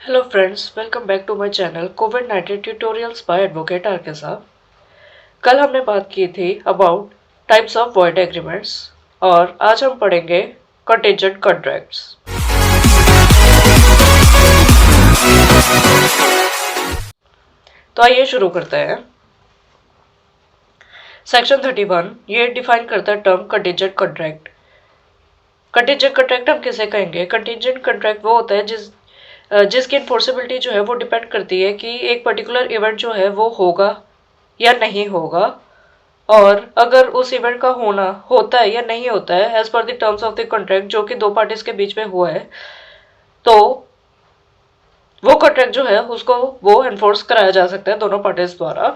Hello friends, welcome back to my channel covid tutorials by advocate R K साहब। कल हमने बात की थी about types of void agreements और आज हम पढ़ेंगे कंटिजेंट कॉन्ट्रैक्ट्स। तो आइए शुरू करते हैं। सेक्शन 31 ये डिफाइन करता है term contingent contract. Contingent contract हम किसे कहेंगे? कंटिजेंट कॉन्ट्रैक्ट वो होता है जिसकी इन्फोर्सेबिलिटी जो है वो डिपेंड करती है कि एक पर्टिकुलर इवेंट जो है वो होगा या नहीं होगा, और अगर उस इवेंट का होना होता है या नहीं होता है as per the terms of the contract जो कि दो पार्टीज के बीच में हुआ है, तो वो कॉन्ट्रैक्ट जो है उसको वो एनफोर्स कराया जा सकता है दोनों पार्टीज द्वारा।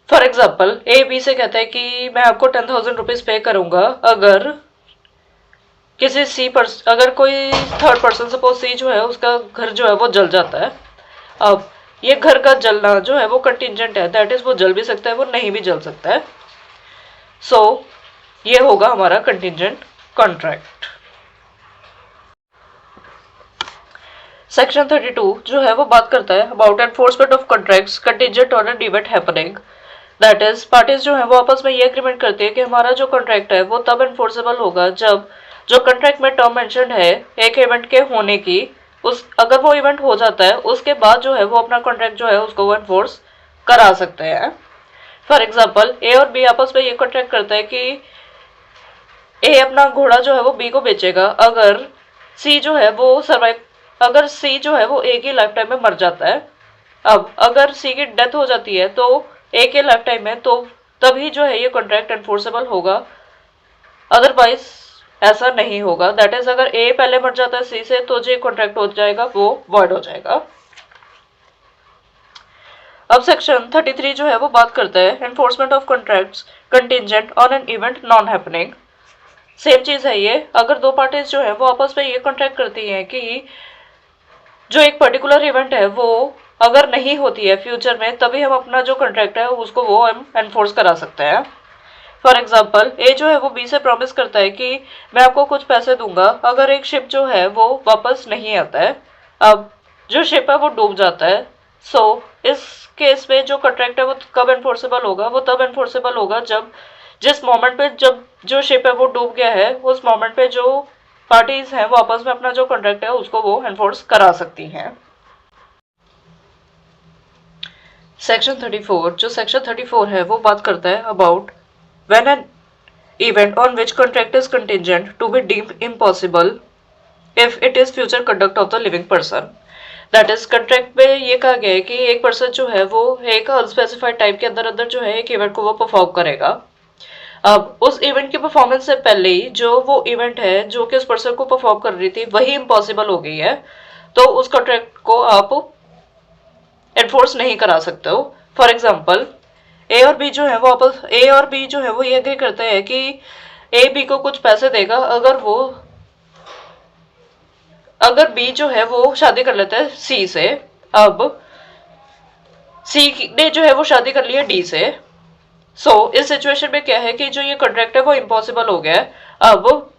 फॉर एग्जाम्पल, ए बी से कहता है कि मैं आपको 10,000 रुपीज पे करूंगा अगर किसी अगर कोई थर्ड पर्सन, सपोज सी जो है उसका घर जो है वो जल जाता है। अब ये घर का जलना जो है वो कंटिजेंट है, दैट इज वो जल भी सकता है, वो नहीं भी जल सकता है। सो ये होगा हमारा कंटिजेंट कॉन्ट्रैक्ट। सेक्शन 32 जो है वो बात करता है about enforcement of contracts contingent on an event happening. That is parties जो है वो आपस में ये एग्रीमेंट करती है कि हमारा जो कॉन्ट्रैक्ट है वो तब एनफोर्सेबल होगा जब जो कॉन्ट्रैक्ट में टर्म मेंशन है एक इवेंट के होने की, उस अगर वो इवेंट हो जाता है उसके बाद जो है वो अपना कॉन्ट्रैक्ट जो है उसको वो एनफोर्स करा सकते हैं। फॉर एग्जाम्पल, ए और बी आपस में ये कॉन्ट्रैक्ट करता है कि ए अपना घोड़ा जो है वो बी को बेचेगा अगर सी जो है वो अगर सी जो है वो ए की लाइफ टाइम में मर जाता है। अब अगर सी की डेथ हो जाती है तो ए के लाइफ टाइम में, तो तभी जो है ये कॉन्ट्रैक्ट एनफोर्सेबल होगा, अदरवाइज ऐसा नहीं होगा। दैट इज अगर ए पहले मर जाता है सी से तो जो कॉन्ट्रैक्ट हो जाएगा वो वॉइड हो जाएगा। अब सेक्शन 33 जो है वो बात करता है enforcement of contracts contingent on an event non happening. Same चीज है ये, अगर दो पार्टीज जो है वो आपस में ये कॉन्ट्रैक्ट करती हैं कि जो एक पर्टिकुलर इवेंट है वो अगर नहीं होती है फ्यूचर में, तभी हम अपना जो कॉन्ट्रैक्ट है उसको वो हम एनफोर्स करा सकते हैं। फॉर एग्जाम्पल, ए जो है वो बी से प्रॉमिस करता है कि मैं आपको कुछ पैसे दूंगा अगर एक शिप जो है वो वापस नहीं आता है। अब जो शिप है वो डूब जाता है। सो इस केस में जो कॉन्ट्रैक्ट है वो कब एनफोर्सेबल होगा? वो तब एनफोर्सेबल होगा जब जिस मोमेंट पे जब जो शिप है वो डूब गया है, उस मोमेंट पे जो पार्टीज हैं वो आपस में अपना जो कॉन्ट्रैक्ट है उसको वो एनफोर्स करा सकती हैं। सेक्शन 34 जो सेक्शन 34 है वो बात करता है about when an event on which contract is contingent to be deemed impossible if it is future conduct of the living person। That is contract में ये कहा गया है कि एक पर्सन जो है वो एक अनस्पेसिफाइड टाइम के अंदर अंदर जो है एक इवेंट को वो परफॉर्म करेगा। अब उस इवेंट की परफॉर्मेंस से पहले ही जो वो इवेंट है जो कि उस पर्सन को परफॉर्म कर रही थी वही इम्पॉसिबल हो गई है, तो उस कॉन्ट्रैक्ट को आप एनफोर्स नहीं करा सकते हो। फॉर एग्जाम्पल, ए और बी जो है वो ये एग्री करते हैं कि ए बी को कुछ पैसे देगा अगर बी जो है वो शादी कर लेता है सी से। अब सी ने जो है वो शादी कर लिया डी से। इस सिचुएशन में क्या है कि जो ये कॉन्ट्रैक्ट है वो इम्पॉसिबल हो गया है। अब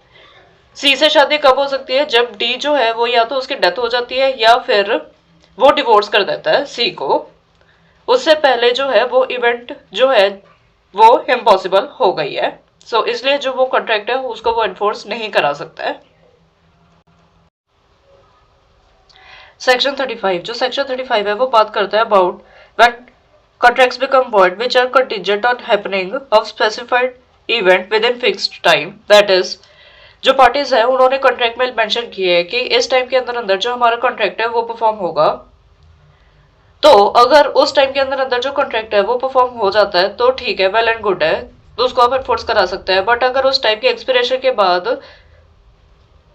सी से शादी कब हो सकती है? जब डी जो है वो या तो उसकी डेथ हो जाती है या फिर वो डिवोर्स कर देता है सी को। उससे पहले जो है वो इवेंट जो है वो इम्पॉसिबल हो गई है। इसलिए जो वो कॉन्ट्रैक्ट है उसको वो एनफोर्स नहीं करा सकता है। सेक्शन 35 जो सेक्शन 35 है वो बात करता है about when contracts become void which are contingent on happening of specified event within fixed time. That is जो पार्टीज है उन्होंने कॉन्ट्रैक्ट में मेंशन किए है कि इस टाइम के अंदर अंदर जो हमारा कॉन्ट्रैक्ट है वो परफॉर्म होगा। तो अगर उस टाइम के अंदर अंदर जो कॉन्ट्रैक्ट है वो परफॉर्म हो जाता है तो ठीक है, वेल एंड गुड है, तो उसको आप एनफोर्स करा सकते हैं। बट अगर उस टाइम के एक्सपिरेशन के बाद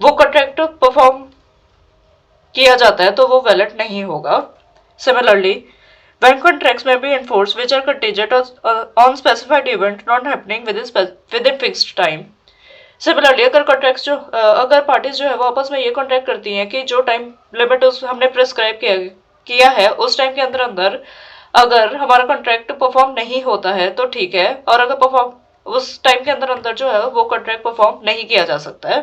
वो कॉन्ट्रैक्ट परफॉर्म किया जाता है तो वो वैलिड नहीं होगा। Similarly, when contracts may be enforced which are contingent on specified event not happening within fixed time। Similarly अगर पार्टीज जो है वो आपस में ये कॉन्ट्रैक्ट करती हैं कि जो टाइम लिमिट हमने प्रिस्क्राइब किया है उस टाइम के अंदर अंदर अगर हमारा कॉन्ट्रैक्ट परफॉर्म नहीं होता है तो ठीक है, और अगर परफॉर्म उस टाइम के अंदर अंदर जो है वो कॉन्ट्रैक्ट परफॉर्म नहीं किया जा सकता है।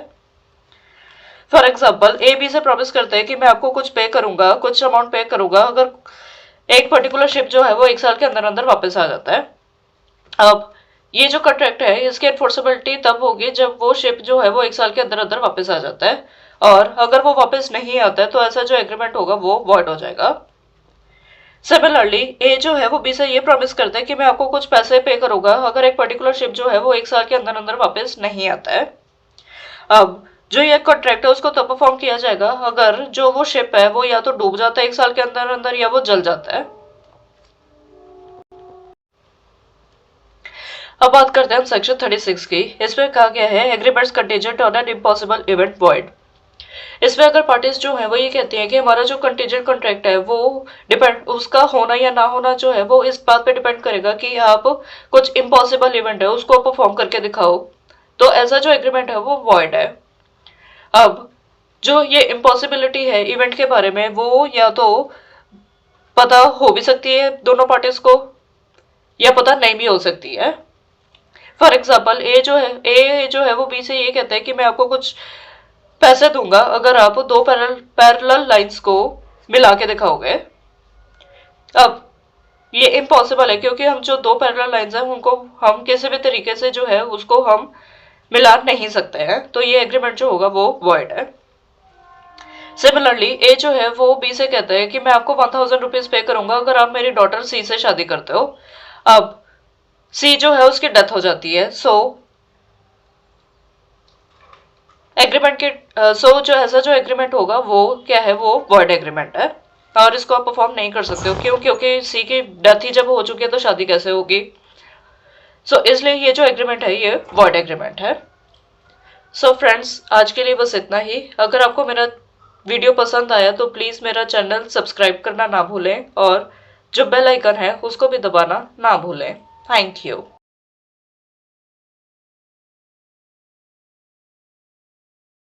फॉर एग्जाम्पल ए बी से प्रॉमिस करते हैं कि मैं आपको कुछ पे करूंगा, कुछ अमाउंट पे करूंगा अगर एक पर्टिकुलर शिप जो है वो 1 साल के अंदर अंदर वापस आ जाता है। अब ये जो कॉन्ट्रैक्ट है इसकी एनफोर्सेबिलिटी तब होगी जब वो शिप जो है वो 1 साल के अंदर अंदर वापस आ जाता है, और अगर वो वापस नहीं आता है तो ऐसा जो एग्रीमेंट होगा वो वॉइड हो जाएगा। सिमिलरली ए जो है वो बी से ये प्रॉमिस करता है कि मैं आपको कुछ पैसे पे करूंगा अगर एक पर्टिकुलर शिप जो है वो 1 साल के अंदर अंदर वापस नहीं आता है। अब जो ये कॉन्ट्रैक्ट है उसको तब परफॉर्म किया जाएगा अगर जो वो शिप है वो या तो डूब जाता है 1 साल के अंदर अंदर या वो जल जाता है। अब बात करते हैं हम सेक्शन 36 की। इसमें कहा गया है agreements contingent on an impossible event void. इसमें अगर पार्टीज जो है वो ये कहती हैं कि हमारा जो कंटीजेंट कॉन्ट्रैक्ट है वो डिपेंड, उसका होना या ना होना जो है वो इस बात पे डिपेंड करेगा कि आप कुछ इम्पॉसिबल इवेंट है उसको परफॉर्म करके दिखाओ, तो ऐसा जो एग्रीमेंट है वो वॉइड है। अब जो ये इम्पॉसिबिलिटी है इवेंट के बारे में वो या तो पता हो भी सकती है दोनों पार्टीज को या पता नहीं भी हो सकती है। फॉर एग्जाम्पल ए जो है वो बी से ये कहता है कि मैं आपको कुछ पैसे दूंगा अगर आप दो पैरेलल लाइंस को मिला के दिखाओगे। अब ये इम्पॉसिबल है क्योंकि हम जो दो पैरेलल लाइंस हैं उनको हम किसी भी तरीके से जो है उसको हम मिला नहीं सकते हैं, तो ये एग्रीमेंट जो होगा वो वॉइड है। सिमिलरली ए जो है वो बी से कहता है कि मैं आपको 1000 रुपीज पे करूंगा अगर आप मेरी डॉटर सी से शादी करते हो। अब सी जो है उसकी डेथ हो जाती है, सो एग्रीमेंट के जो ऐसा जो एग्रीमेंट होगा वो क्या है, वो वॉइड एग्रीमेंट है और इसको आप परफॉर्म नहीं कर सकते हो। क्यों? क्योंकि सी की डेथ ही जब हो चुकी है तो शादी कैसे होगी। इसलिए ये जो एग्रीमेंट है ये वॉइड एग्रीमेंट है। फ्रेंड्स, आज के लिए बस इतना ही। अगर आपको मेरा वीडियो पसंद आया तो प्लीज़ मेरा चैनल सब्सक्राइब करना ना भूलें और जो बेल आइकन है उसको भी दबाना ना भूलें। Thank you.